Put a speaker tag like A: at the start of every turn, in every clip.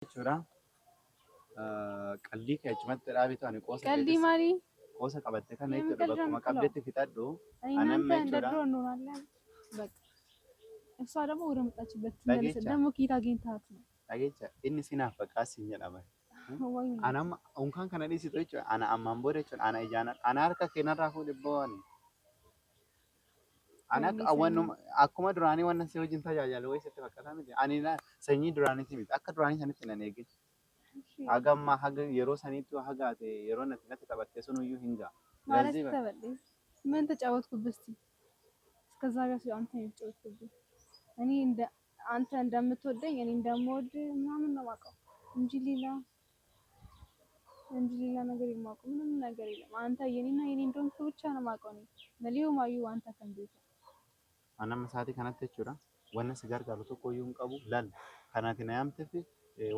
A: jechuudha. Qallii kee achumatti dhaabitu ani qoosa
B: ቀልዲ ማሪ
A: qoosa qabatte kana
B: የምን
A: jechuudha.
B: ቀልድ ነው
A: Bakkuma
B: የምትለው?
A: qabdeetti fixadhu.
B: እናንተ
A: Anamma
B: እንደ
A: jechuudha.
B: ድሮ እንሆናለን። በቃ እሷ ደግሞ ወደ መጣችበት ትመለስ።
A: Dhageecha
B: ደግሞ ኪት አግኝታት ነው
A: dhageecha inni sinaaf fakkaasiin jedhama.
B: ወይ
A: Anamma unkaan kana dhiisitu jechuudha. Ana ammaan booda jechuudha. Ana ijaan ana harka keenyarraa fuudhee bo'oon. Ana akkuma duraanii waan si wajjin tajaajilu wayii sitti fakkaata miti. Ani sanyii duraaniiti miti. Akka duraanii sanitti nan eegin. Haga ammaa haga yeroo saniitti haga ate yeroo natti taphattee sun iyyuu hin ga'a.
B: ማለት ተበልኝ ምን ተጫወትኩብህ እስቲ እስከዛ ጋር አንተ የተጫወትኩብህ እኔ እንደ አንተ እንደምትወደኝ እኔ እንደምወድ ምናምን ነው የማውቀው እንጂ ሌላ ነገር የማውቀው ምንም ነገር የለም። አንተ የኔና የኔ እንደሆንክ ብቻ ነው የማውቀው እኔ መሊው ማዩ አንተ ከንዴታ
A: Anamma sa'aatii kanatti jechuudha. Wanna si gargaaru tokko iyyuu hin qabu. Laal kanaati na yaamteef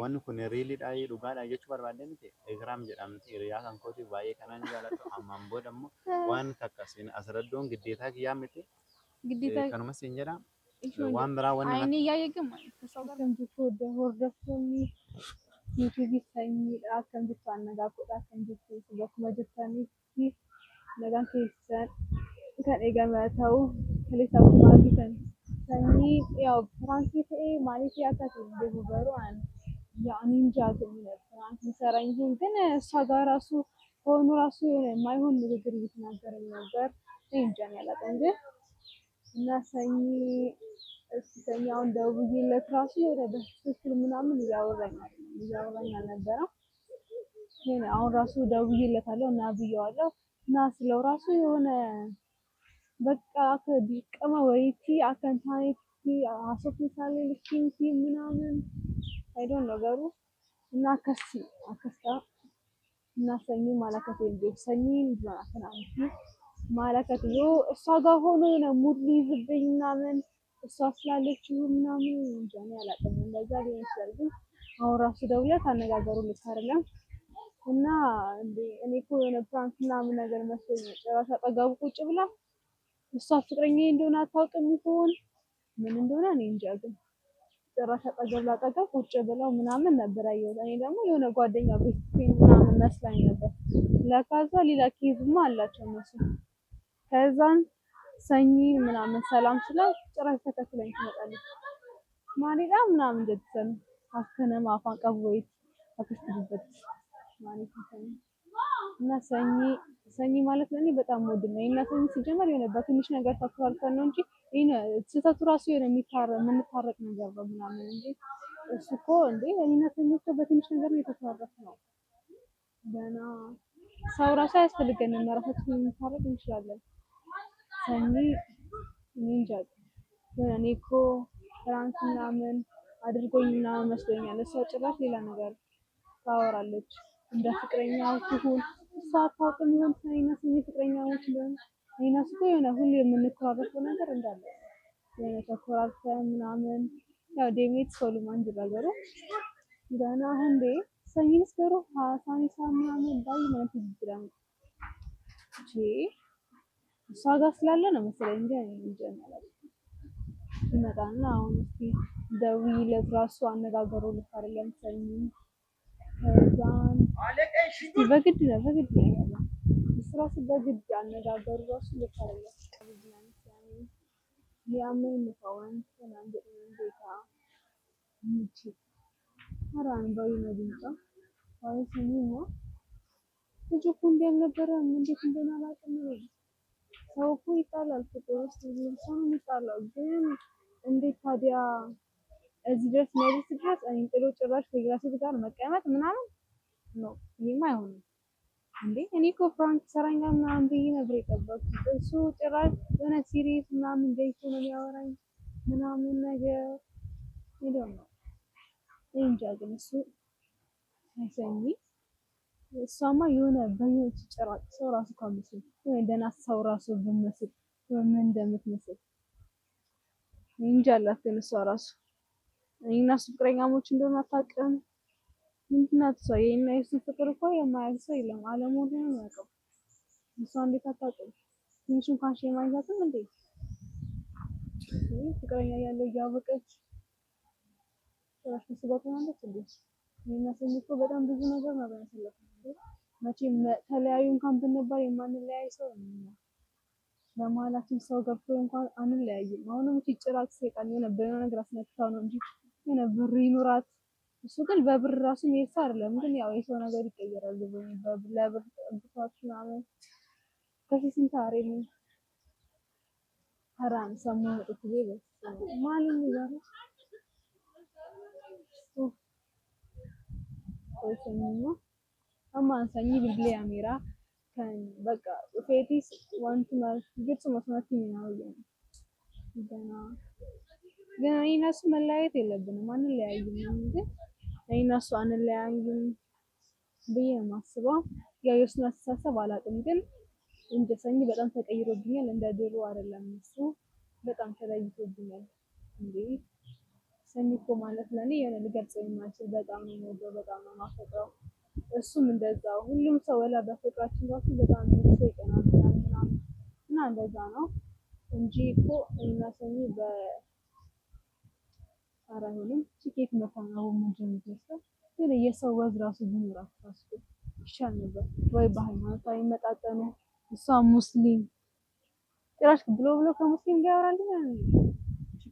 A: wanni kun riiliidhaa dhugaadhaa jechuu barbaadde miti. Egiraam jedhamti hiriyaa kan kooti baay'ee kanaan jaalladhu. Ammaan booda immoo waan takkasiin asirraddoon giddeetaa kiyyaa miti.
B: ግዴታ
A: Kanuma siin jedha. Waan biraa wanni
B: አይኔ እያየ ግን ከሰው ጋር ከምትወደ ወርደፍቶኒ ዩቲዩብ ሰኝዳ ከምትቷ አነጋቁጣ ከምትት በኩመ ጀታኒ ነጋን ከይሰን ከኔገመተው ከሌሳው ማግተን ሰኒ ያው ፍራንሲ ተኤ ማለት ያካት እንደበሩ አን ያኒ እንጃ ግን ፍራንሲ ሰራኝ ግን እሷ ጋር ራሱ ሆኖ ራሱ የማይሆን ንግግር እየተናገረኝ ነበር እንጃ ያላቀን ግን እና ሰኝ አሁን ደውዬለት ራሱ ወደ በትክክል ምናምን እያወራኝ አልነበረም። ግን አሁን ራሱ ደውዬለታለሁ እና ብየዋለሁ እና ስለው ራሱ የሆነ በቃ ከዲቀማ ወይቲ አከንታይቲ አሶፍታሌ ልኪንቲ ምናምን አይዶን ነገሩ እና አከስታ እና ሰኝ ማለከት እንዴ ሰኝ ምናምን ማለከት እሷ ጋር ሆኖ ነው ሙድ ሊይዝብኝ ምናምን እሷ ስላለችው ምናምን እንጃ እኔ አላውቅም። እንደዛ ሊሆን ይችላል። ግን አሁን ራሱ ደውለት አነጋገሩ ልክ አይደለም እና እኔ እኮ የሆነ ፕራንክ ምናምን ነገር መስሎኝ ጭራሽ አጠገቡ ቁጭ ብላ እሷ ፍቅረኛዬ እንደሆነ አታውቅም ይሆን ምን እንደሆነ እኔ እንጃ። ግን ጭራሽ አጠገብ ላጠገብ ቁጭ ብለው ምናምን ነበር ያየሁት። እኔ ደግሞ የሆነ ጓደኛ ቤት ምናምን መስላኝ ነበር። ለካዛ ሌላ ኬዝማ አላቸው እነሱ። ከዛን ሰኝ ምናምን ሰላም ስላት ጭራሽ ተከትለኝ ትመጣለች። ማሪዳ ምናምን ደተን አከነማ አፋን ቀበይት አከስተበት ማለት ነው። እና ሰኝ ማለት ለኔ በጣም ወድ ነው። እና ሰኝ ሲጀመር የሆነ በትንሽ ነገር ተከራርተን ነው እንጂ ይሄን ስህተቱ ራሱ የሆነ የምንታረቅ ነገር ነው ምናምን እንጂ እሱ እኮ እንዴ እኔና ሰኝ እኮ በትንሽ ነገር ነው የተከራረፍነው። ገና ሰው ራሱ አያስፈልገንም ራሳችንን ልንታረቅ እንችላለን። ሰኒ እንጃ እኔ እኮ ፍራንክ ምናምን አድርጎኝ ምናምን መስሎኛል። እሷ ጭራሽ ሌላ ነገር ታወራለች። እንደ ፍቅረኛው ትሁን እሷ አታውቅም ይሆን ሳይነስ ፍቅረኛዎች እንደሆነ ሳይነስ እኮ የሆነ ሁሌ የምንኮራረፈው ነገር እንዳለ የሆነ ተኮራርፈን ምናምን ያው ዴሜት ሶሉማን ጅራገሩ ገና እንዴ ሰኝንስ ገሩ ሳኒሳ ምናምን ባይ ማለት ይችላል እቺ እሷ ጋር ስላለ ነው መሰለኝ እንጂ እንጃ ማለት ይመጣና አሁን እስኪ ደውዬለት ራሱ አነጋገሩ ልክ አይደለም ሰኝ ከዛን በግድ ነው እራሱ በግድ አነጋገሩ ራሱ ልክ አይደለም ያመኝ ነው ተናንደ እንዴታ ምቺ አራን ባይ ነው ድምጣ አይ ሰኝ ነው ልጅ እኮ እንደነበረ እንዴት እንደሆነ አላውቅም ነው ሰው እኮ ይጣላል ፍቅር ውስጥ ሰው ይጣላል። ግን እንዴት ታዲያ እዚህ ድረስ መድረስ ድረስ እኔን ጥሎ ጭራሽ ከሌላ ሴት ጋር መቀመጥ ምናምን ነው ይሄማ አይሆንም እንዴ እኔ እኮ ፍራንክ ሰራኛል ምናምን ብዬ ነበር የጠበቅኩት እሱ ጭራሽ የሆነ ሲሪየስ ምናምን ገይቶ ነው የሚያወራኝ ምናምን ነገር ይደውም ነው እንጃ ግን እሱ አይሰኝ እሷማ የሆነ በህይወት ጭራቅ ሰው ራሱ ካምስል ደህና ሰው ራሱ ብመስል ምን እንደምትመስል እንጃ አላት። ግን እሷ ራሱ እኔና እሱ ፍቅረኛሞች እንደሆነ አታውቅም። ምንድን ናት እሷ የእኔና የእሱ ፍቅር እኮ የማያውቅ ሰው የለም። አለመሆኑን ነው የሚያውቀው። እሷ እንዴት አታውቅም? ትንሽ እንኳን ሼም አይዛትም እንዴ? ፍቅረኛ ያለው እያወቀች ጭራሽ ከእሱ ጋር ትሆናለች እንዴ? እኔና ሰኒ እኮ በጣም ብዙ ነገር ነው ያሳለፍነው። መቼም ተለያዩ እንኳን ብንባል የማንለያይ ሰው ነው። በመሀላችን ሰው ገብቶ እንኳን አንለያይም። አሁንም እቺ ጭራቅ ሰይጣን የሆነ በሆነ ነገር አስነክታው ነው እንጂ የሆነ ብር ይኑራት። እሱ ግን በብር ራሱ የሚሄድ አይደለም። ግን ያው የሰው ነገር ይቀየራል። ለብር ጠብቷት ምናምን ከዚህ ስንት አሬ ነው haram ሰሞኑን ጥቁዬ ማለት ነው ሰኞ አማን ሰኝ ቢልብሌ አሜራ ከን በቃ ፌቲስ ዋንት ማለት ግልጽ መስማት ነው ገና ግን እኔና እሱ መለያየት የለብንም አንለያይም ግን እኔና እሱ አንለያይም ብዬ ነው የማስበው ያው የእሱን አስተሳሰብ አላውቅም ግን እንደ ሰኝ በጣም ተቀይሮብኛል እንደ ድሮ አይደለም እሱ በጣም ተለይቶብኛል እንዴ ሰኝ እኮ ማለት ለኔ የሆነ ልገልጸው የማልችል በጣም ነው የምወደው በጣም ነው የማፈቅረው እሱም እንደዛው ሁሉም ሰው ወላ በፍቅራችን ራሱ በጣም ብዙ ይቀናል ምናምን እና እንደዛ ነው እንጂ እኮ እና ሰኝ በአራሁንም ቲኬት መታናው ምንድነው ግን የሰው ወዝ ራሱ ቢኖራት ራሱ ይሻል ነበር ወይ በሃይማኖታዊ መጣጠኑ እሷ ሙስሊም ጭራሽ ብሎ ከሙስሊም ጋር ያወራልኝ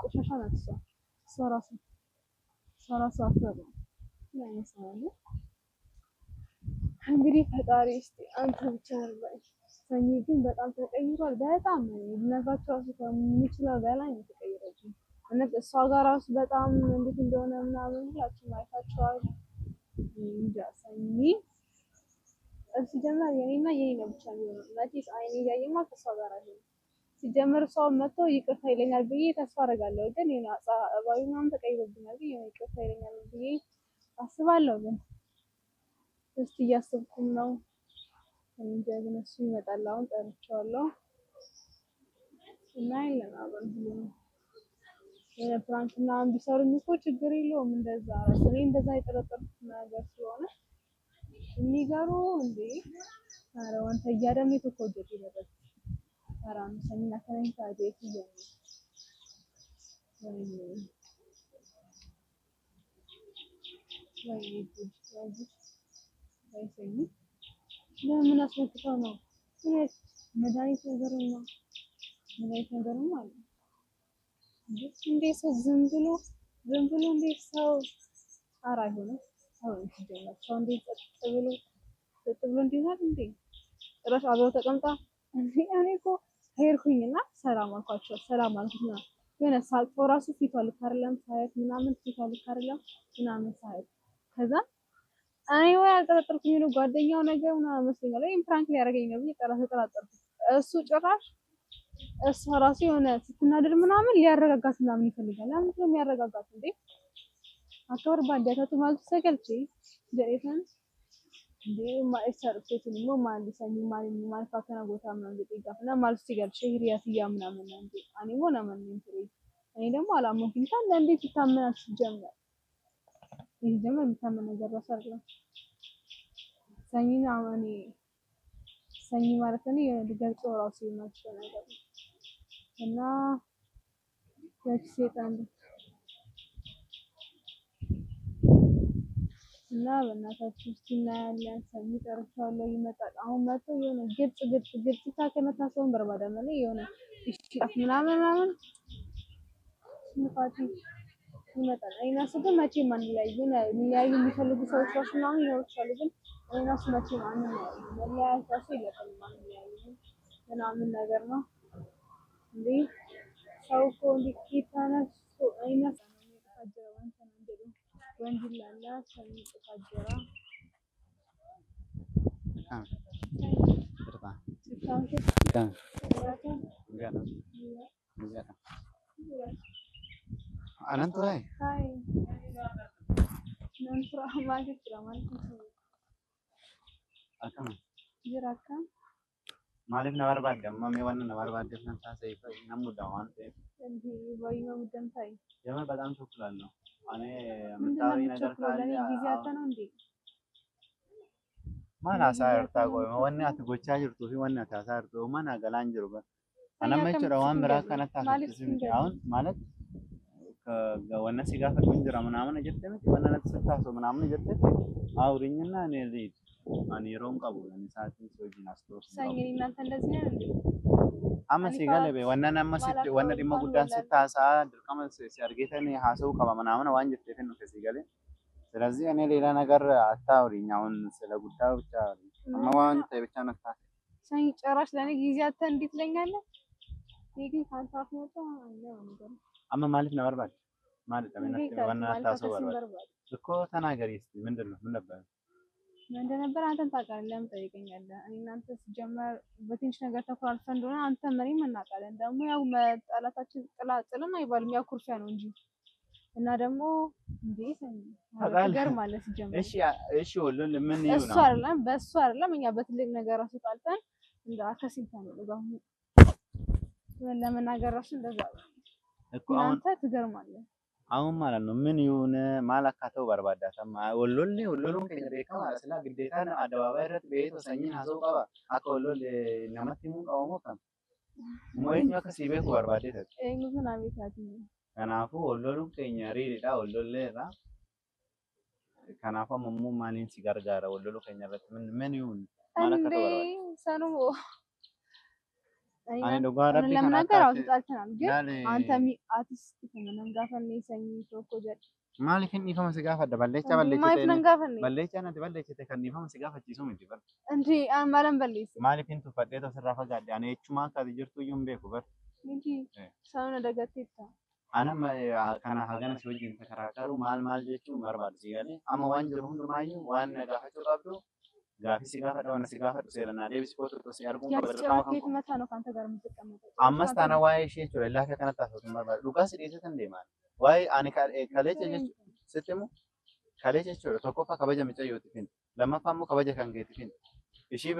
B: ቆሻሻ ናት እሷ ራሱ አትበቃም ያንሳል እንግዲህ ፈጣሪ እስቲ አንተ ብቻ አርባይ ሰኝ ግን በጣም ተቀይሯል በጣም ልነግራችሁ ራሱ ከሚችለው በላይ ነው ተቀይሯል እና እሷ ጋር ራሱ በጣም እንዴት እንደሆነ ምናምን ሁላችሁም አይታችኋል እንጃ ሰኝ ሲጀመር የኔና የኔ ነው ብቻ ነው ማቲስ አይኔ ያየማ ከሷ ጋር አይደለም ሲጀመር ሰው መጥቶ ይቅርታ ይለኛል ብዬ ተስፋ አደርጋለሁ ግን የኔ አባዩ ምናምን ተቀይሮብኛል ግን ይቅርታ ይለኛል ብዬ አስባለሁ ግን እስቲ እያሰብኩም ነው እንጃ ግን እሱ ይመጣል አሁን ጠርቼዋለሁ እና ይለና አብረን ፍራንክና ቢሰሩኝ እኮ ችግር የለውም እንደዛ እኔ እንደዛ የጠረጠርኩት ነገር ስለሆነ የሚገሩ እንዴ ኧረ ወንተ እያደም የተቆደደ ይበዛል አራም ሰኝና ከረንታ ቤት ይያል ለምን አስመጥተው ነው መድኃኒት ነገር ነው ማለት እንዴ ሰው ዝም ብሎ እንዴ ሰው አራ አይሆንም አሁን ሲጀመር ሰው እንዴ ጸጥ ብሎ እንዲሆን እንዴ ራስ አብረው ተቀምጣ እንዴ እኔ እኮ ሄድኩኝና ሰላም አልኳቸው ሰላም አልኩኝ የሆነ ሳልፎ ራሱ ፊቷ ልክ አይደለም ሳይት ምናምን ፊቷ ልክ አይደለም ምናምን ሳይት ከዛ እኔ ወይ አልጠረጠርኩኝ ነው ጓደኛው ነገር ምናምን መስሎኛል ወይ ፕራንክ ሊያደርገኝ ነው ብዬ ተጠራጠርኩ እሱ ጭራሽ እሷ ራሱ የሆነ ስትናደድ ምናምን ሊያረጋጋት ምናምን ይፈልጋል ለምን ነው የሚያረጋጋት እንዴ አከበር ባንዲያታቱ ማለት ሰገልጪ ጀሪፈን እንዴ ማይሰር ሴትን ነው ማልሰኝ ማልፋተና ቦታ ምናምን ይጠይቃልና ማለት ሲገልጽ ሪያት ያምናምን እንዴ እኔ ሆነ ማን እንትን እኔ ደግሞ አላመንኩኝ ታዲያ እንዴት ይታመናል ሲጀመር ይሄ ደግሞ የሚታመን ነገር አይደለም ሰኝና እኔ ሰኝ ማለት ነው የገልጸው ራሱ የማይችል ነገር እና ለሴጣን እና በእናታችሁ እስቲ እናያለን ሰኝ ጠርቻለሁ ይመጣል አሁን መጥቶ የሆነ ግልጽ ታከመታሰውን በርባዳ ነው የሆነ እሺ ምናምን ንፋት ይመጣል አይናሱ ግን መቼም አንለያይም ሊያዩ የሚፈልጉ ሰዎች ራሱ ምናምን ይኖራሉ ግን አይናሱ መቼም አንለያይም መለያየት ራሱ የለብንም አንለያይም ምናምን ነገር ነው እንዴ ሰው እኮ እንዴት ተነስቶ አይናሱ ታጀረ ወንተን እንደሉ ወንጅላላ ሰኝ ታጀራ
A: أنت هاي
B: ننصر ما جرى ما
A: أكمل
B: جراكم
A: مالك نوار بعد ما ميوانا نوار بعد جفنا ساسي نمو دوان
B: انتي باي ما مدن تاي
A: يوم بدأنا شكرا له أنا
B: متاوي نجار كلاني جيزاتا نندي
A: ما ناساير تاقوي ما وانا أتقوشاجر توفي وانا تاساير تو ما ناقلان جربا أنا ما يشعر وان براك أنا تاقوشي عون مالك wanna si gaafatu hin jira ምናምን jettee miti wanna natti sittaasu ምናምን jettee አውሪኝና እኔ ልሂድ ani yeroo hin qabu ani sa'aatiin si wajjin as turuu
B: Sanyiin እናንተ እንደዚህ ነው እንዴ?
A: amma si galee wanna nama sitti wanna dhimma guddaan sitti haasaa dirqama si argitanii haasa'uu qaba ምናምን waan jetteef hin dhufe si galee ስለዚህ እኔ ሌላ ነገር አታውሪኝ አሁን ስለ ጉዳዩ ብቻ አማ ዋን ታይ ብቻ ነፍታ
B: ሰኝ ጨራሽ ለኔ ጊዜ አተ እንዴት ለኛለህ? ይሄ ግን ካንተ አፍ ወጣ ነው ነገር
A: አማ ማለት ነው በርባል ማለት ነው ዋና ታሰው በርባል እኮ ተናገሪ እስቲ ምንድነው ምን ነበር
B: ምን እንደነበር አንተን ታውቃለህ ለምን ጠይቀኛለህ? እኔ እናንተ ሲጀመር በትንሽ ነገር ተኮራርፈን እንደሆነ አንተ መሪም እናውቃለን ደግሞ ያው መጣላታችን ጥላጥልም አይባልም ያው ኩርፊያ ነው እንጂ እና ደግሞ እንዴ ነገር ማለት ሲጀመር
A: እሺ ሁሉን ምን ይሁን
B: እሱ አይደለም በሱ አይደለም እኛ በትልቅ ነገር ራሱ ጣልተን እንደ አከሲንታ ነው ለጋሁ ለመናገር ራሱ እንደዛ
A: እኮ
B: አንተ ትገርማለህ
A: አሁን ማለት ነው ምን ይሁን ማላካተው በርባዳታማ ወሎሉን ከደረካ ስላ ግዴታ አደባባይ ረት ቤት ወሰኝን ሀሰው ቀባ አከ ወሎል ነማቲሙ ቀወሞ ከም ሞይኛ ከሲቤ በርባዴታ
B: ምን አሜታቲ
A: Kanaafuu walloluun keenya riidha wallolleerra. Kanaafuu ammoo maaliin si gargaara walloluu keenya irratti ምን ይሁን ማለካ ተወራው
B: ሰኑሞ
A: ani dhugaa rabbi
B: kana ነገር አውጣልተናል ግን አንተ አርቲስት ከመነን ጋፈን ሰኝ ቶኮ ጀድ
A: maaliifin dhiifama si gaafadha balleecha balleecha nati balleechite kan dhiifama si gaafachiisu miti bar
B: እንጂ ማለም balleesse
A: maaliifin tuffadhee tosirraa fagaadhe ani echuma akka jirtu iyyuu hin beeku bar
B: እንጂ ሰውነ ደገቴታ
A: anama kana hagana si wajjin takaraakaru maal jechuun barbaadu si galee amma waan jiru hundumaayyuu waan gaafachuu qabdu gaafi si gaafadha waan si gaafadhu seeranaa deebisi kootu si arguun
B: qabadirqama mata ነው ካንተ ጋር የምትቀመጠው
A: ammas taana waa'ee ishee jechuudha illaa kanatti haasawuun barbaadu dhugaa si dhiisatan deemaan waa'ee ani kaleecha jechuudha sittimu kaleecha jechuudha tokkoffaa kabaja miccayyooti lammaffaa immoo kabaja kan keetifin ishii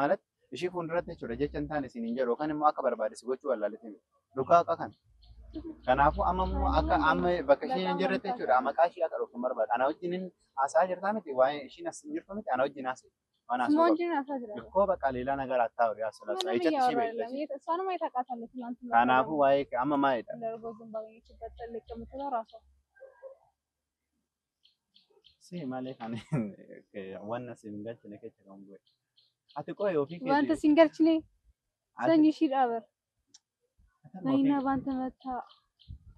A: ማለት ishii fuulduratti jechuudha jecha hin taane isin hin jedhu yookaan immoo akka barbaade si gochuu wallaalite dhugaa akka kan kanaafuu amma bakka isheen hin jirretti jechuudha maqaa ishee akka dhokku barbaada ana wajjin haasaa jirtaa miti waa'ee ishiin as hin jirtu miti ana wajjin haasa'e waan haasa'u እኮ በቃ ሌላ ነገር አታውሪ ያስላሳ አይጨት እሺ በይለሽ
B: እሷንም አይታውቃታለህ ትናንትና
A: kanaafuu waa'ee amma maayidha
B: ለርጎዝም ባገኘችበት ጥልቅ የምትለው ራሷ
A: si malee kan wanna singalchine kecha kan goe ati qoy ofii keeti
B: wanta singalchine sanyi shi dabar ነይና ባንተ መታ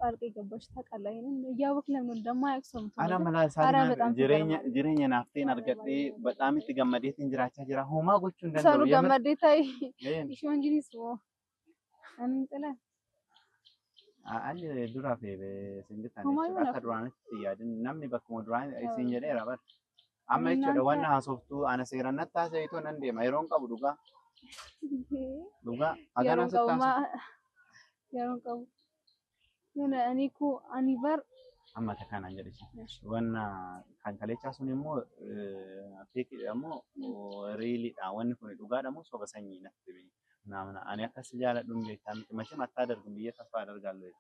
B: ጣልቀ ገባሽ ታውቃለህ ይሄንን ያወክ ለምን እንደማያክሰም
A: ana malaasa jireenya naafteen argadhee በጣም itti gammadeetiin jiraachaa jira homaa gochuu hin danda'u
B: ሰሩ gammadeeታይ ishonjinis mo anin tala
A: ani dura feebe singitani akka duraanitti yaadin namni bakkuma duraan isin jedheera bar amma jechuudha wanna haasoftuu ana seerannatti haasa'itoo nan deema yeroon qabu dhugaa hagana sittaas
B: yaron qabu yana aniku anibar
A: amma takana jedhichi wanna kan kalecha sun immoo fiki immoo really dha wanni kun dhugaadha moo soba sanyii natti bi namna ani akkas jaaladhu beektaa miti machim attadargu biyya tasfaa adargallee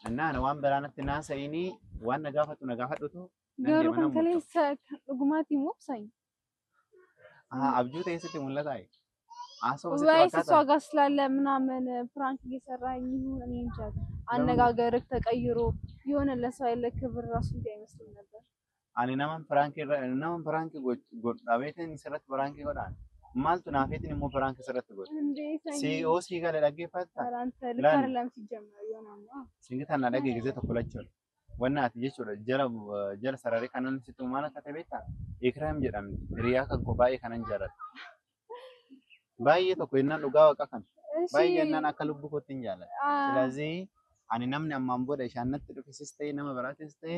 A: እና ነው ዋን በላነት እና ሰይኒ ዋን ነጋፈቱ ነጋፈዱቱ
B: ገሩ kan kaleessa dhugumaati moobsay
A: አብጁ ተይስቲ ሙለታይ
B: ወይስ እሷ ጋር ስላለ ምናምን ፍራንክ እየሰራኝ ይሁን እኔ እንጃ አነጋገርክ ተቀይሮ የሆነ ለሰው ያለ ክብር ራሱ እንዳይመስል ነበር
A: አኒ ናማን ፍራንክ ጎዳቤትን ሰረት ፍራንክ ጎዳን ማልቱ ናፌትን ሞ ፍራንክ ሰረት ጎድ ሲኦሲ ጋር ለዳገፋታ
B: አንተ ለካርለም ሲጀመር ይሆናል
A: ሲንግታና ዳገ ጊዜ ተኮላቸው ወናት jechuudha jala sararee kanan situ maala katabeta ikram jedhamti riyaa kan ko baay'ee kanan jaalladha baay'ee tokko innaan dhugaa waqa kan baay'ee innaan akka lubbu kootti hin jaalladha ስለዚህ ani namni ammaan booda ishaannatti dhufesis ta'e nama biraatis ta'e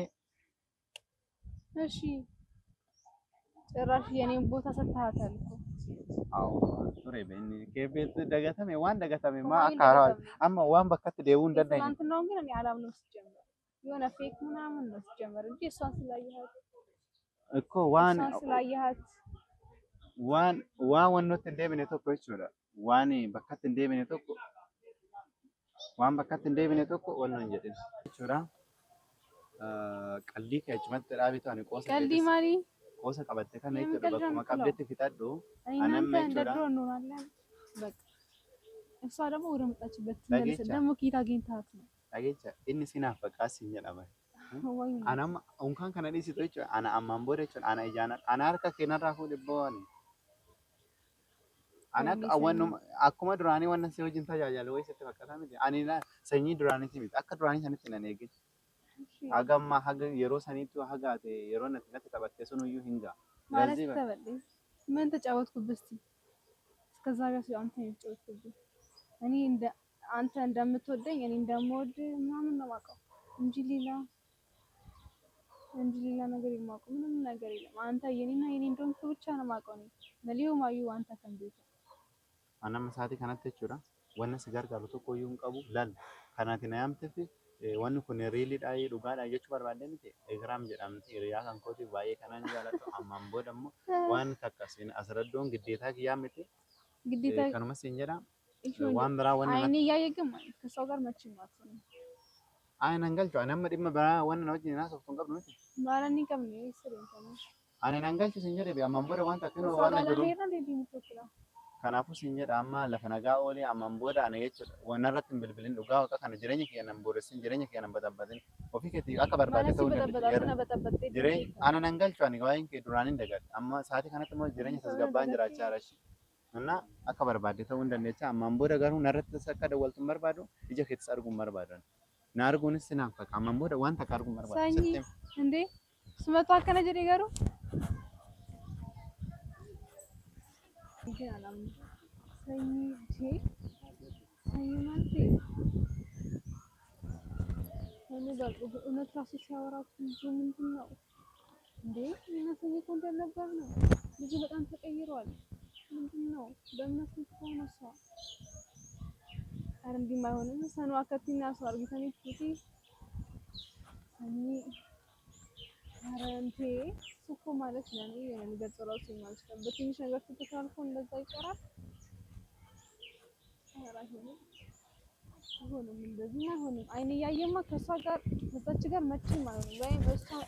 B: እሺ ጭራሽ የኔን ቦታ ሰጥተሃታል እኮ
A: አዎ ሱሬ በእኔ ከቤት ደጋተሜ ዋን ደጋተሜ ማ አካራው አማ ዋን በከት ደው እንደዳይ
B: አንተ ነው ግን እኔ አላምነው ሲጀመር የሆነ ፌክ ምናምን ነው ሲጀመር እንጂ እሷን ስላየሃት
A: እኮ ዋን
B: ስላየሃት
A: wannotti hin deebine tokko jechuudha waan bakkatti hin deebine tokko waan bakkatti hin deebine tokko wanno hin jedhin jechuudha qaldii kee achumatti dhaabitu ani qoosa
B: qaldii maali
A: qoosa qabatte kana jechuudha bakkuma qabdetti fixadhu
B: anamma jechuudha በቃ እሷ ደግሞ ወደ መጣችበት ተመለሰ ደግሞ ኪታ አግኝታት ነው
A: dhageecha inni sinaaf fakkaasi jedhama. Ana amma unkaan kana dhiisitu jechuudha. Ana ammaan booda jechuudha. Ana ijaan ana harka keenyarraa fuudhee bo'oon. Ana akkuma duraanii waan si wajjin tajaajilu wayii sitti fakkaata miti. Ani sanyii duraaniiti miti. Akka duraanii sanitti nan eegee. Haga ammaa haga yeroo saniitti haga yeroo natti taphattee sun iyyuu hin ga'a.
B: ማለት ተበልኝ ምን ተጫወትኩብህ እስቲ እስከዛ ጋር አንተ ተጫወትኩብህ እኔ እንደ አንተ እንደምትወደኝ እኔ እንደምወድ ምናምን ነው የማውቀው እንጂ ሌላ ነገር የማውቀው ምንም ነገር የለም። አንተ የኔና የኔ እንደሆንክ ብቻ ነው የማውቀው እኔ ለሊዮ ማዩ አንተ ከንቤት
A: አናም ሰዓት ከናት ተቹራ ወነ ሲጋር ጋር tokko iyyuu hin qabu lal kanaati na yaamteef wanni kun riiliidhaa dhugaadhaa jechuu barbaadde miti eegiraam jedhamti hiriyaa kan kooti baay'ee kanaan jaalatu ammaan booda immoo waan takka siin asirraddoon giddeetaa kiyyaa miti giddeetaa kanuma siin jedha waan biraa wanni
B: አይኔ እያየ ግን ማለት ከሰው ጋር መቼም አትሆንም
A: አይን አንገልቹ አናም dhimma biraa wanni na wajjin naasoftu hin qabnu miti
B: ማለኒ ቀምኔ ስሬንተነ
A: ani angalchu siin jedhe ammaan booda waan takka nu waan jiru kanaafuu siin jedha amma lafa nagaa oolee ammaan booda ana jechuudha waan irratti hin bilbilin dhugaa waaqa kana jireenya keenan boodessin jireenya keenan badabbatin ofii keetii akka barbaade ta'uu dandeenya jireenya ana nan galchu ani waa'een kee duraan hin dagadhe amma sa'aatii kanatti immoo jireenya tasgabbaan jiraachaa arashi እና akka barbaade ta'uu hin dandeecha ammaan booda garuu narratti akka dawwaltu hin barbaadu ija keettis arguu hin barbaadu na arguunis naaf fakka ammaan booda waan takka arguu hin barbaadu
B: saanyii እንዴ ስመቱ akkana jedhee garuu ሰኝ ማለት እውነት ራሱ ሲያወራት ልጁ ምንድን ነው እንዴ? እና ሰኝ እኮ እንደነበር ነው። ልጁ በጣም ተቀይሯል። ምንድን ነው በእምነት ከሆነ እሷ ኧረ እንዲህም አይሆንም። ሰኑ አከቲና ሰው አርጊተን ፊቲ ሰኝ ኧረ እንዴ እኮ ማለት ለኔ የሚገልጸው ራሱ ማለት ነው። በትንሽ ነገር ተተካልኩ እንደዛ ይቀራል። አይሆንም እንደዚህ አይሆንም። አይኔ እያየማ ከሷ ጋር ከዛች ጋር መቼም አይሆንም። ወይም እሷን